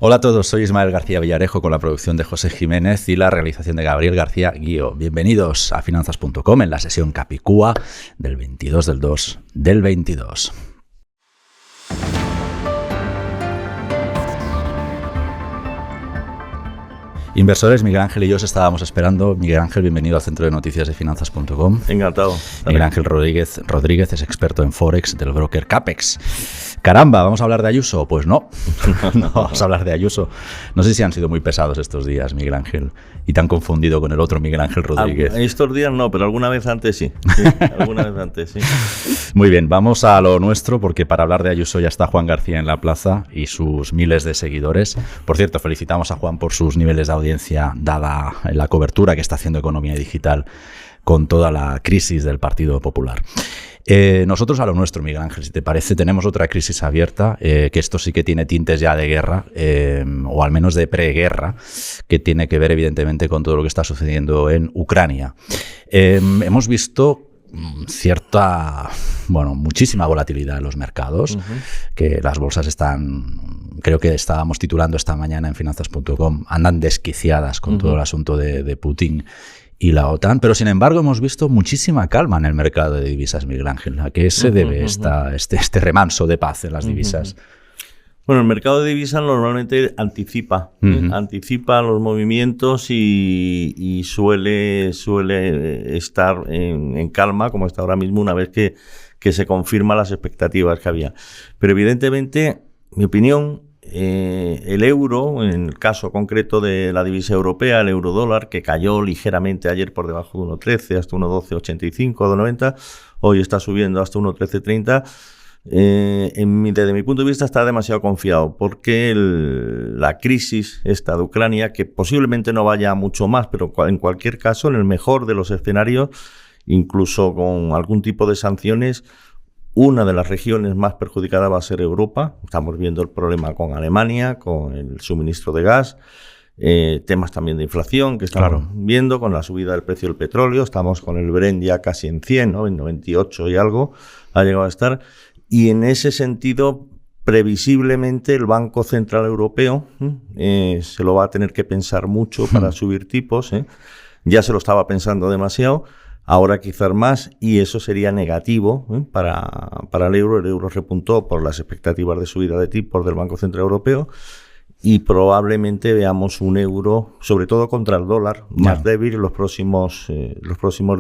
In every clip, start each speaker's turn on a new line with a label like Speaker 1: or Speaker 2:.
Speaker 1: Hola a todos, soy Ismael García Villarejo con la producción de José Jiménez y la realización de Gabriel García Guío. Bienvenidos a Finanzas.com en la sesión Capicúa del 22 del 2 del 22. Inversores, Miguel Ángel y yo os estábamos esperando. Miguel Ángel, bienvenido al Centro de Noticias de Finanzas.com.
Speaker 2: Encantado.
Speaker 1: Miguel Ángel Rodríguez es experto en Forex del broker Capex. Caramba, ¿vamos a hablar de Ayuso? Pues no, no vamos a hablar de Ayuso. No sé si han sido muy pesados estos días, Miguel Ángel, y te han confundido con el otro Miguel Ángel Rodríguez.
Speaker 2: Estos días no, pero alguna vez antes sí. Alguna vez antes sí.
Speaker 1: Muy bien, vamos a lo nuestro, porque para hablar de Ayuso ya está Juan García en la plaza y sus miles de seguidores. Por cierto, felicitamos a Juan por sus niveles de audiencia, dada la cobertura que está haciendo Economía Digital con toda la crisis del Partido Popular. Nosotros a lo nuestro, Miguel Ángel, si te parece, tenemos otra crisis abierta, que esto sí que tiene tintes ya de guerra, o al menos de preguerra, que tiene que ver evidentemente con todo lo que está sucediendo en Ucrania. Hemos visto muchísima volatilidad en los mercados, que las bolsas están, creo que estábamos titulando esta mañana en Finanzas.com, andan desquiciadas con todo el asunto de Putin y la OTAN, pero sin embargo hemos visto muchísima calma en el mercado de divisas, Miguel Ángel. ¿A qué se debe este remanso de paz en las divisas?
Speaker 2: Bueno, el mercado de divisas normalmente anticipa los movimientos y suele estar en calma, como está ahora mismo, una vez que se confirman las expectativas que había. Pero evidentemente, mi opinión, el euro, en el caso concreto de la divisa europea, el euro dólar, que cayó ligeramente ayer por debajo de 1.13 hasta 1.1285, 2.90, hoy está subiendo hasta 1.1330. Desde mi punto de vista está demasiado confiado, porque la crisis esta de Ucrania, que posiblemente no vaya mucho más, pero en cualquier caso, en el mejor de los escenarios, incluso con algún tipo de sanciones, una de las regiones más perjudicadas va a ser Europa. Estamos viendo el problema con Alemania, con el suministro de gas, temas también de inflación que estamos viendo con la subida del precio del petróleo. Estamos con el Brent ya casi en 100, ¿no? En 98 y algo ha llegado a estar. Y en ese sentido, previsiblemente, el Banco Central Europeo se lo va a tener que pensar mucho para subir tipos. Ya se lo estaba pensando demasiado. Ahora quizás más, y eso sería negativo para el euro. El euro repuntó por las expectativas de subida de tipos del Banco Central Europeo y probablemente veamos un euro, sobre todo contra el dólar, más débil en los próximos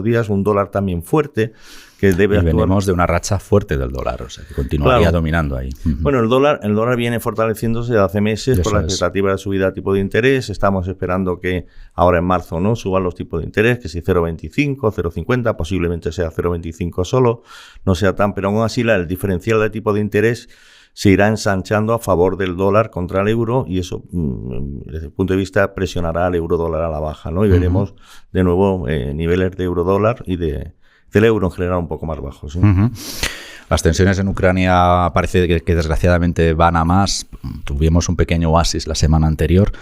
Speaker 2: días, un dólar también fuerte que debe actuar.
Speaker 1: Venimos de una racha fuerte del dólar, o sea, que continuaría dominando ahí.
Speaker 2: Bueno, el dólar viene fortaleciéndose desde hace meses por la expectativa de subida de tipo de interés. Estamos esperando que ahora en marzo no suban los tipos de interés, que si 0,25, 0,50, posiblemente sea 0,25 solo, no sea tan, pero aún así el diferencial de tipo de interés se irá ensanchando a favor del dólar contra el euro, y eso, desde el punto de vista, presionará al euro dólar a la baja, ¿no? Y veremos de nuevo niveles de euro dólar y del euro en general un poco más bajos, ¿sí?
Speaker 1: Las tensiones en Ucrania parece que desgraciadamente van a más. Tuvimos un pequeño oasis la semana anterior,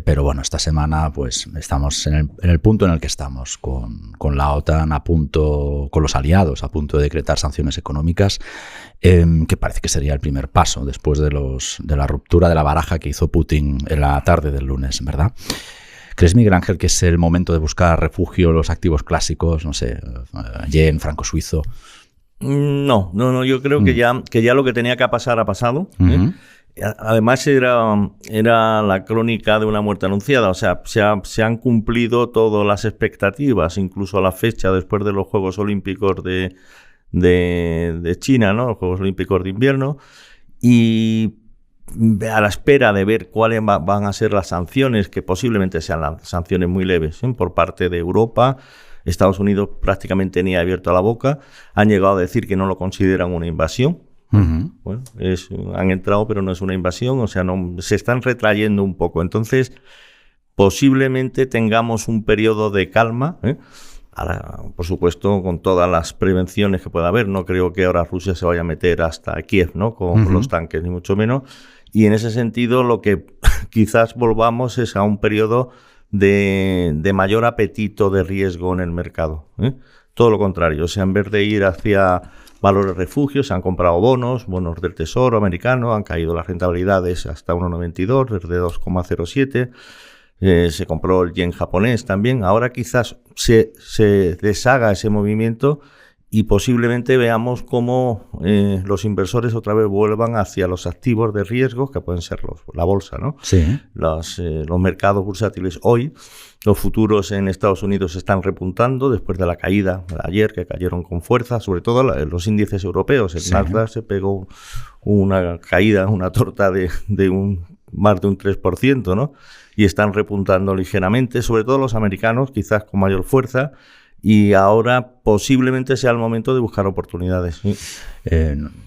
Speaker 1: pero bueno, esta semana pues estamos en el punto en el que estamos, con la OTAN a punto, con los aliados a punto de decretar sanciones económicas, que parece que sería el primer paso después de la ruptura de la baraja que hizo Putin en la tarde del lunes, ¿verdad? ¿Crees, Miguel Ángel, que es el momento de buscar refugio, los activos clásicos, no sé, yen, franco suizo?
Speaker 2: No, yo creo que ya lo que tenía que pasar ha pasado. Además era la crónica de una muerte anunciada, o sea, se han cumplido todas las expectativas, incluso a la fecha después de los Juegos Olímpicos de China, ¿no? Los Juegos Olímpicos de invierno, y a la espera de ver cuáles van a ser las sanciones, que posiblemente sean las sanciones muy leves, por parte de Europa. Estados Unidos prácticamente ni ha abierto la boca, han llegado a decir que no lo consideran una invasión. Bueno, han entrado, pero no es una invasión, o sea, se están retrayendo un poco. Entonces, posiblemente tengamos un periodo de calma, Ahora, por supuesto, con todas las prevenciones que pueda haber. No creo que ahora Rusia se vaya a meter hasta Kiev, ¿no? Con los tanques, ni mucho menos. Y en ese sentido, lo que quizás volvamos es a un periodo de mayor apetito de riesgo en el mercado, todo lo contrario. O sea, en vez de ir hacia valores refugios, se han comprado bonos del Tesoro americano, han caído las rentabilidades hasta 1,92, desde 2,07. Se compró el yen japonés también. Ahora quizás se deshaga ese movimiento y posiblemente veamos cómo los inversores otra vez vuelvan hacia los activos de riesgo, que pueden ser la bolsa, ¿no?
Speaker 1: Sí.
Speaker 2: Los mercados bursátiles hoy, los futuros en Estados Unidos están repuntando después de la caída de ayer, que cayeron con fuerza, sobre todo los índices europeos. El Nasdaq se pegó una caída, una torta de más de un 3%, ¿no? Y están repuntando ligeramente, sobre todo los americanos, quizás con mayor fuerza. Y ahora posiblemente sea el momento de buscar oportunidades. Sí.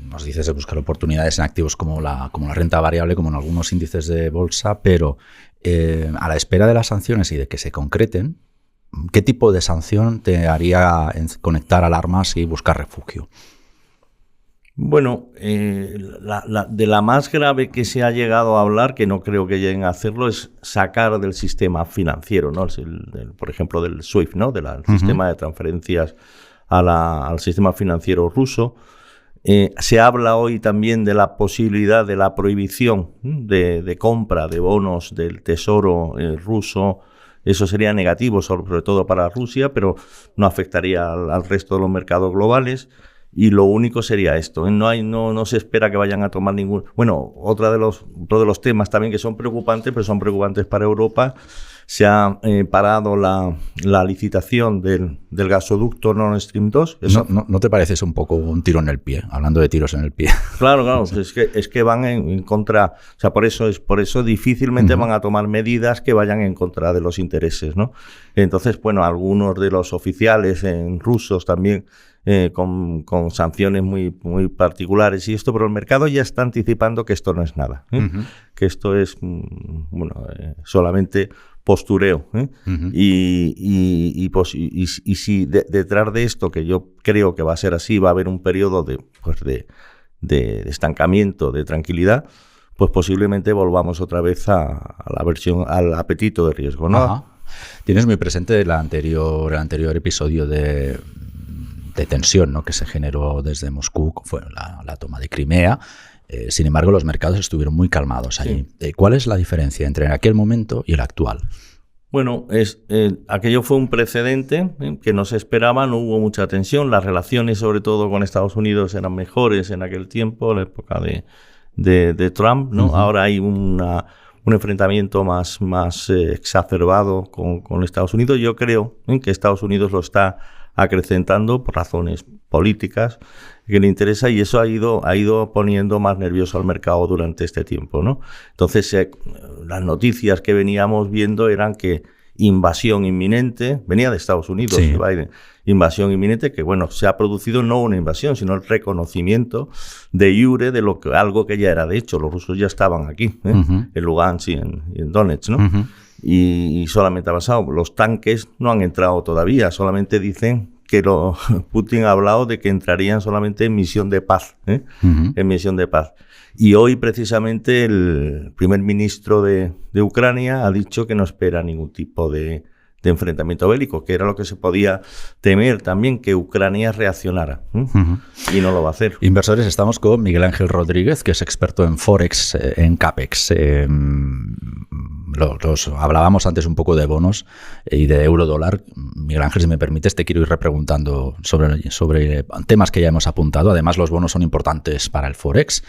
Speaker 1: Nos dices de buscar oportunidades en activos como la renta variable, como en algunos índices de bolsa, pero a la espera de las sanciones y de que se concreten, ¿qué tipo de sanción te haría conectar alarmas y buscar refugio?
Speaker 2: Bueno, de la más grave que se ha llegado a hablar, que no creo que lleguen a hacerlo, es sacar del sistema financiero, ¿no? Por ejemplo, del SWIFT, ¿no? Del sistema de transferencias al sistema financiero ruso. Se habla hoy también de la posibilidad de la prohibición de compra de bonos del Tesoro ruso. Eso sería negativo, sobre todo para Rusia, pero no afectaría al resto de los mercados globales. Y lo único sería esto. No se espera que vayan a tomar ningún... Bueno, otro de los temas también que son preocupantes, pero son preocupantes para Europa. Se ha parado la licitación del gasoducto Nord Stream 2.
Speaker 1: ¿No te parece un poco un tiro en el pie? Hablando de tiros en el pie.
Speaker 2: Claro. Es que van en contra... O sea, por eso difícilmente van a tomar medidas que vayan en contra de los intereses, ¿no? Entonces, bueno, algunos de los oficiales rusos también... con sanciones muy particulares y esto, pero el mercado ya está anticipando que esto no es nada, que esto es solamente postureo, y si detrás de esto, que yo creo que va a ser así, va a haber un periodo de estancamiento, de tranquilidad, pues posiblemente volvamos otra vez al apetito de riesgo, ¿no?
Speaker 1: Ajá. Tienes muy presente el anterior episodio de tensión, ¿no?, que se generó desde Moscú, fue la toma de Crimea. Sin embargo, los mercados estuvieron muy calmados allí. Sí. ¿Cuál es la diferencia entre aquel momento y el actual?
Speaker 2: Bueno, aquello fue un precedente que no se esperaba, no hubo mucha tensión. Las relaciones, sobre todo con Estados Unidos, eran mejores en aquel tiempo, en la época de Trump, ¿no? Ahora hay un enfrentamiento más exacerbado con Estados Unidos. Yo creo que Estados Unidos lo está acrecentando por razones políticas que le interesa, y eso ha ido poniendo más nervioso al mercado durante este tiempo, ¿no? Entonces, las noticias que veníamos viendo eran que invasión inminente, venía de Estados Unidos, de Biden, invasión inminente, que bueno, se ha producido no una invasión, sino el reconocimiento de iure de algo que ya era de hecho. Los rusos ya estaban aquí, en Lugansk y en Donetsk, ¿no? Y solamente ha pasado. Los tanques no han entrado todavía, solamente dicen que Putin ha hablado de que entrarían solamente en misión de paz, en misión de paz. Y hoy precisamente el primer ministro de Ucrania ha dicho que no espera ningún tipo de enfrentamiento bélico, que era lo que se podía temer también, que Ucrania reaccionara, y no lo va a hacer.
Speaker 1: Inversores, estamos con Miguel Ángel Rodríguez, que es experto en Forex, en CAPEX. Hablábamos antes un poco de bonos y de euro-dólar. Miguel Ángel, si me permites, te quiero ir repreguntando sobre temas que ya hemos apuntado. Además, los bonos son importantes para el Forex.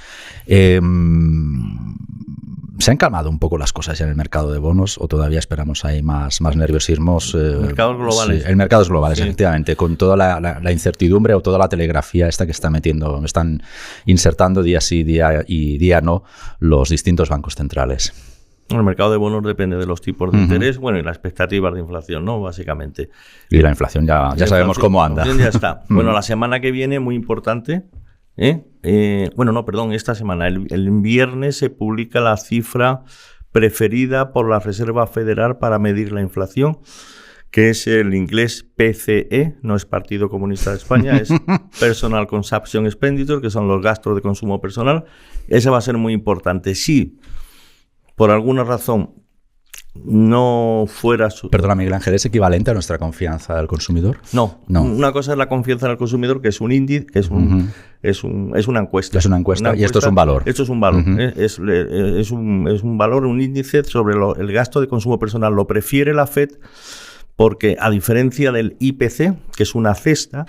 Speaker 1: ¿Se han calmado un poco las cosas ya en el mercado de bonos o todavía esperamos ahí más nerviosismos?
Speaker 2: Mercados globales.
Speaker 1: En mercados globales, sí. Efectivamente, con toda la incertidumbre o toda la telegrafía esta que están insertando día sí, día no los distintos bancos centrales.
Speaker 2: El mercado de bonos depende de los tipos de interés, bueno, y las expectativas de inflación, ¿no? Básicamente.
Speaker 1: Y la inflación ya sabemos cómo anda.
Speaker 2: Ya está. Bueno, la semana que viene, muy importante, esta semana, el viernes se publica la cifra preferida por la Reserva Federal para medir la inflación, que es el inglés PCE, no es Partido Comunista de España, es Personal Consumption Expenditure, que son los gastos de consumo personal. Esa va a ser muy importante. Si por alguna razón no fuera...
Speaker 1: Perdona, Miguel Ángel, ¿es equivalente a nuestra confianza del consumidor?
Speaker 2: No. Una cosa es la confianza del consumidor, que es un índice, que es una encuesta.
Speaker 1: Es una encuesta y esto es un valor.
Speaker 2: Esto es un valor. Es un valor, un índice sobre el gasto de consumo personal. Lo prefiere la FED porque, a diferencia del IPC, que es una cesta,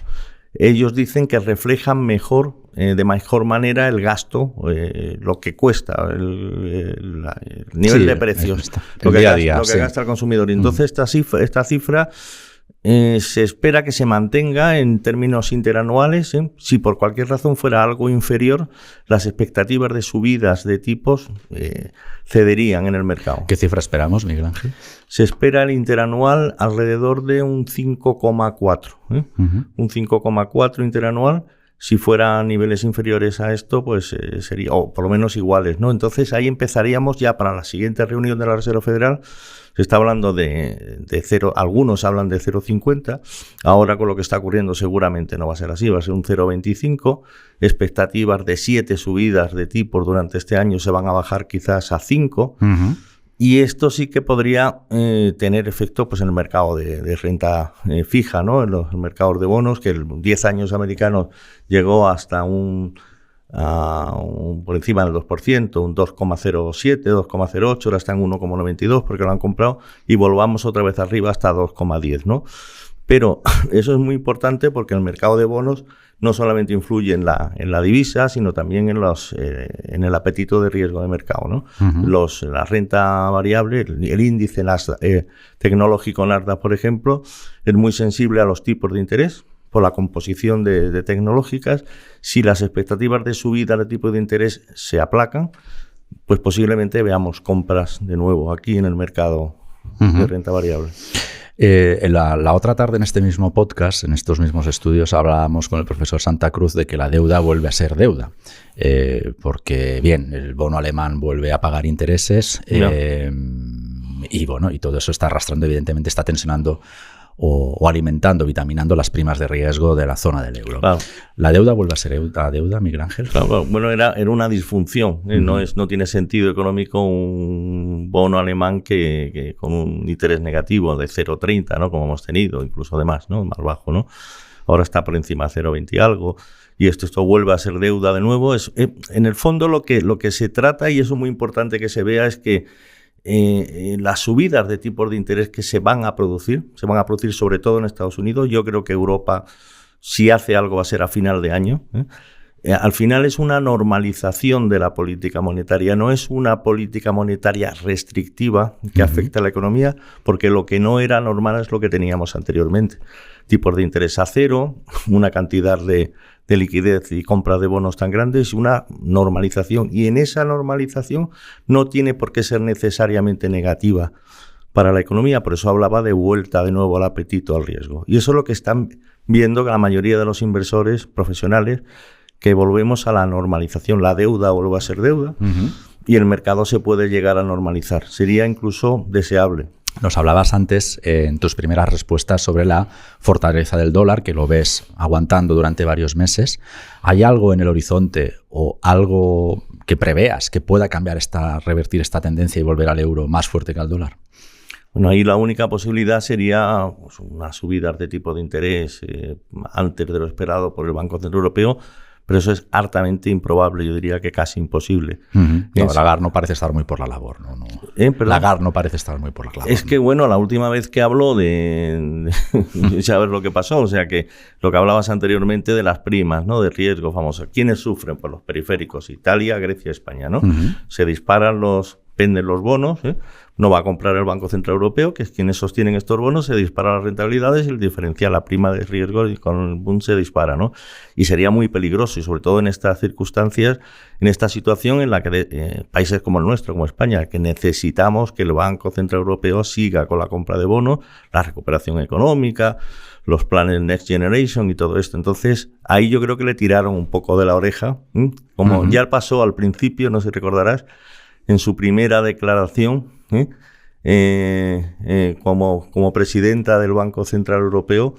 Speaker 2: ellos dicen que reflejan mejor, de mejor manera, el gasto, lo que cuesta, el nivel de precios, lo que gasta el consumidor. Y entonces esta cifra se espera que se mantenga en términos interanuales. Si por cualquier razón fuera algo inferior, las expectativas de subidas de tipos cederían en el mercado.
Speaker 1: ¿Qué cifra esperamos, Miguel Ángel?
Speaker 2: Se espera el interanual alrededor de un 5,4. Un 5,4 interanual. Si fuera a niveles inferiores a esto, pues sería, o por lo menos iguales, ¿no? Entonces ahí empezaríamos ya para la siguiente reunión de la Reserva Federal. Se está hablando de 0, algunos hablan de 0,50. Ahora, con lo que está ocurriendo, seguramente no va a ser así, va a ser un 0,25. Expectativas de 7 subidas de tipos durante este año, se van a bajar quizás a 5. Y esto sí que podría tener efecto, pues, en el mercado de renta fija, ¿no? En los mercados de bonos, que el 10 años americano llegó hasta por encima del 2%, un 2,07, 2,08, ahora está en 1,92 porque lo han comprado, y volvamos otra vez arriba hasta 2,10, ¿no? Pero eso es muy importante porque el mercado de bonos no solamente influye en la divisa, sino también en el apetito de riesgo de mercado, ¿no? La renta variable, el índice tecnológico Nasdaq, por ejemplo, es muy sensible a los tipos de interés por la composición de tecnológicas. Si las expectativas de subida de tipo de interés se aplacan, pues posiblemente veamos compras de nuevo aquí en el mercado de renta variable.
Speaker 1: La otra tarde, en este mismo podcast, en estos mismos estudios, hablábamos con el profesor Santa Cruz de que la deuda vuelve a ser deuda, porque, bien, el bono alemán vuelve a pagar intereses, y bueno, y todo eso está arrastrando, evidentemente, está tensionando o alimentando, vitaminando las primas de riesgo de la zona del euro. Claro. ¿La deuda vuelve a ser deuda, Miguel Ángel?
Speaker 2: Claro, bueno, era una disfunción. No tiene sentido económico un bono alemán que con un interés negativo de 0,30, ¿no? Como hemos tenido, incluso de más, ¿no? Más bajo, ¿no? Ahora está por encima de 0,20 y algo. Y esto vuelve a ser deuda de nuevo. En el fondo lo que se trata, y eso es muy importante que se vea, es que las subidas de tipos de interés que se van a producir sobre todo en Estados Unidos. Yo creo que Europa, si hace algo, va a ser a final de año. Al final es una normalización de la política monetaria, no es una política monetaria restrictiva que afecta a la economía, porque lo que no era normal es lo que teníamos anteriormente. Tipos de interés a cero, una cantidad de liquidez y compra de bonos tan grandes, una normalización. Y en esa normalización no tiene por qué ser necesariamente negativa para la economía. Por eso hablaba de vuelta de nuevo al apetito al riesgo. Y eso es lo que están viendo la mayoría de los inversores profesionales, que volvemos a la normalización. La deuda vuelve a ser deuda y el mercado se puede llegar a normalizar. Sería incluso deseable.
Speaker 1: Nos hablabas antes, en tus primeras respuestas, sobre la fortaleza del dólar, que lo ves aguantando durante varios meses. ¿Hay algo en el horizonte o algo que preveas que pueda revertir esta tendencia y volver al euro más fuerte que al dólar?
Speaker 2: Bueno, ahí la única posibilidad sería, pues, una subida de tipo de interés antes de lo esperado por el Banco Central Europeo. Pero eso es hartamente improbable, yo diría que casi imposible.
Speaker 1: No, Lagarde no parece estar muy por la labor. Lagarde no parece estar muy por la labor.
Speaker 2: Es que, bueno, la última vez que habló de saber lo que pasó, o sea, que lo que hablabas anteriormente de las primas, ¿no? De riesgo famosas. ¿Quiénes sufren? Pues los periféricos, Italia, Grecia, España, ¿no? Se disparan venden los bonos, no va a comprar el Banco Central Europeo, que es quienes sostienen estos bonos, se disparan las rentabilidades y el diferencial, la prima de riesgo, y con el boom se dispara, ¿no? Y sería muy peligroso, y sobre todo en estas circunstancias, en esta situación en la que países como el nuestro, como España, que necesitamos que el Banco Central Europeo siga con la compra de bonos, la recuperación económica, los planes Next Generation y todo esto. Entonces, ahí yo creo que le tiraron un poco de la oreja, como ya pasó al principio, no sé si recordarás, en su primera declaración como presidenta del Banco Central Europeo,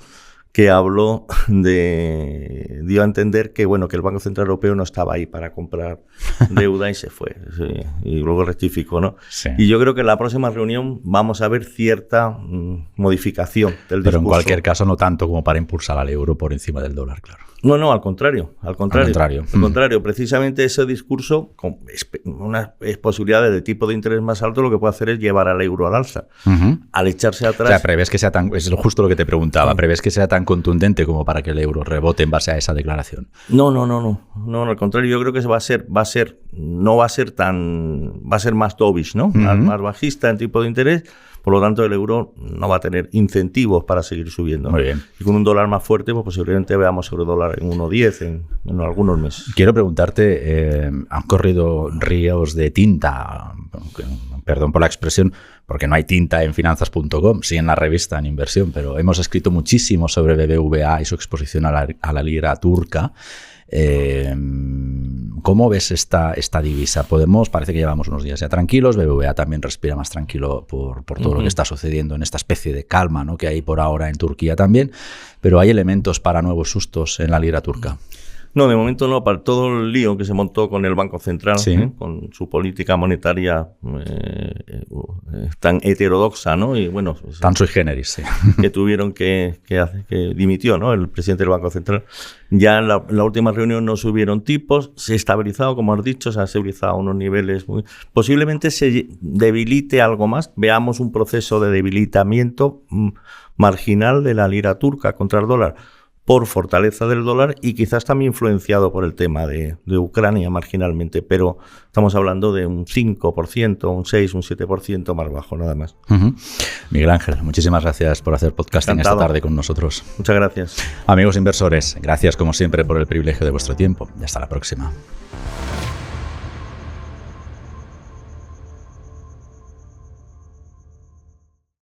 Speaker 2: que habló dio a entender que bueno, que el Banco Central Europeo no estaba ahí para comprar deuda y se fue. Sí, y luego rectificó, ¿no?
Speaker 1: Sí.
Speaker 2: Y yo creo que en la próxima reunión vamos a ver cierta modificación del discurso.
Speaker 1: Pero en cualquier caso no tanto como para impulsar al euro por encima del dólar, claro.
Speaker 2: No, al contrario. Al contrario, precisamente ese discurso, con una posibilidad de tipo de interés más alto, lo que puede hacer es llevar al euro al alza. Al echarse atrás...
Speaker 1: O sea, prevés que sea tan... Es justo lo que te preguntaba. ¿Prevés que sea tan contundente como para que el euro rebote en base a esa declaración?
Speaker 2: No, al contrario, yo creo que va a ser más dovish, ¿no? Más bajista en tipo de interés. Por lo tanto, el euro no va a tener incentivos para seguir subiendo.
Speaker 1: Muy bien.
Speaker 2: Y con un dólar más fuerte, pues posiblemente veamos euro-dólar en 1,10 en algunos meses.
Speaker 1: Quiero preguntarte, han corrido ríos de tinta, perdón por la expresión, porque no hay tinta en finanzas.com, sí en la revista en inversión, pero hemos escrito muchísimo sobre BBVA y su exposición a la lira turca. ¿Cómo ves esta divisa? Parece que llevamos unos días ya tranquilos, BBVA también respira más tranquilo por todo lo que está sucediendo en esta especie de calma, ¿no?, que hay por ahora en Turquía también, pero ¿hay elementos para nuevos sustos en la lira turca?
Speaker 2: No, de momento no, para todo el lío que se montó con el Banco Central,
Speaker 1: sí,
Speaker 2: con su política monetaria tan heterodoxa, ¿no? Y bueno,
Speaker 1: tan sui generis, sí.
Speaker 2: Que tuvieron que dimitió, ¿no?, el presidente del Banco Central. Ya en la última reunión no subieron tipos, se ha estabilizado, como has dicho, se ha estabilizado a unos niveles posiblemente se debilite algo más, veamos un proceso de debilitamiento marginal de la lira turca contra el dólar, por fortaleza del dólar y quizás también influenciado por el tema de Ucrania marginalmente, pero estamos hablando de un 5%, un 6%, un 7% más bajo, nada más.
Speaker 1: Miguel Ángel, muchísimas gracias por hacer podcasting esta tarde con nosotros.
Speaker 2: Muchas gracias.
Speaker 1: Amigos inversores, gracias como siempre por el privilegio de vuestro tiempo y hasta la próxima.